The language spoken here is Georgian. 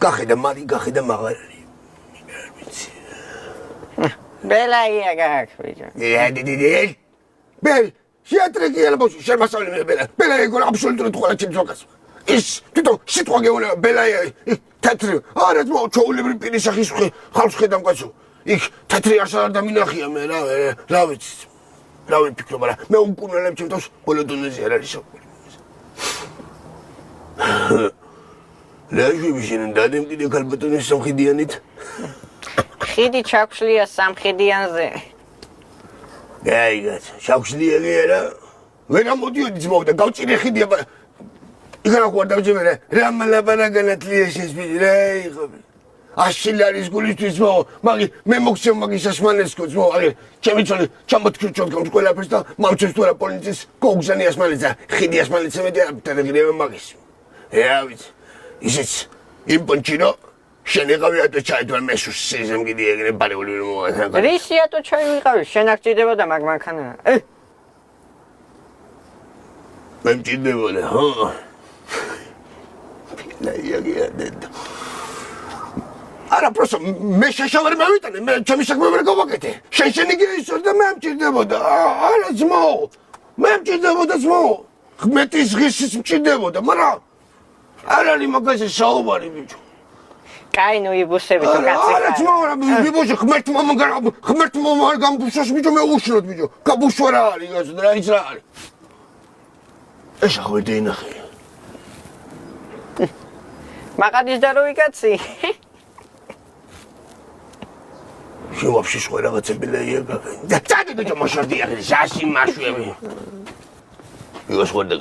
გახედა მარი, გახედა მაღალი. ბელაია გაქვს ბიჭო. დიდი. ბელ, შეატრეკი ალბათ შემასწავლებელი ბელა. ბელაია გოლა აბსოლუტურად ყველა ჩემს ზოგას. ის თვითონ სიტყვა გეუბნება ბელაია თეთრი. არა ძმაო, ჩაულებრი პირის სახის ხალხს ხედავ კაცო. იქ თეთრი არც არ დამინახია მე რა ვიცი. რა ვიფიქრო, მაგრამ მე უკუნელებ ჩემ თავს ყველა დონეზე არ არის საქმე. ლაჟები შენ დადემკიდე ქალბატონის სამხედიანით? ხიდი ჩაქვშლია სამხედიანზე. გაიგეთ, ჩაქვშლია გერა? ვერა მოდიოდი ძმაო და გავწირე ხიდია. იქა რა დავჯერე რა მალაბანაგანათლია შესვი რა იყო. აშილარის გულისთვის ძმაო, მაგი მე მოგცემ მაგის ასმანესკო ძმაო, აი ჩემი ცოლი ჩამოთქრჩოთ გამს ყველაფერს და მამჩეს თუ რა პოლიციის გოგზანი ასმანეცა, ხიდი ასმანეცა მე დაგრიებ მაგის. რა ვიცი. ისიც იმ პონჩინო შენიღავია და ჩაიდვალ მესუს სიზემ გიდი ეგრე პარეული მოათა. რისია თუ ჩაივიყავი, შენ არ ჭირდებოდა მაგ მანქანა. მე მჭირდებოდა, ხო? ლაიაგია დედა. არა პროსო მე შეშავარ მევიტანე მე ჩემი საქმე ვერ გავაკეთე შენი გეისოს და მე მჭირდებოდა არა ძმაო მე მჭირდებოდა ძმაო ღმერთის ღირსიც მჭირდებოდა მაგრამ არ არის მაგაზე საუბარი ბიჭო კაი ნუ იბუსები თუ კაცი არა ძმაო რა ბიბოშე ღმერთმა არ გამბუშოს ბიჭო მე უშლოდ ბიჭო გაბუშვა რა არის გასო რა ის რა არის ეს აღვედე ინახე მაგადის და როი კაცი შენ ვაფშე სხვა რაღაცები ლაია გაგენ. და წადი ბიჭო მოშორდი აღი, შაში მაშვები. იოს ხორდა.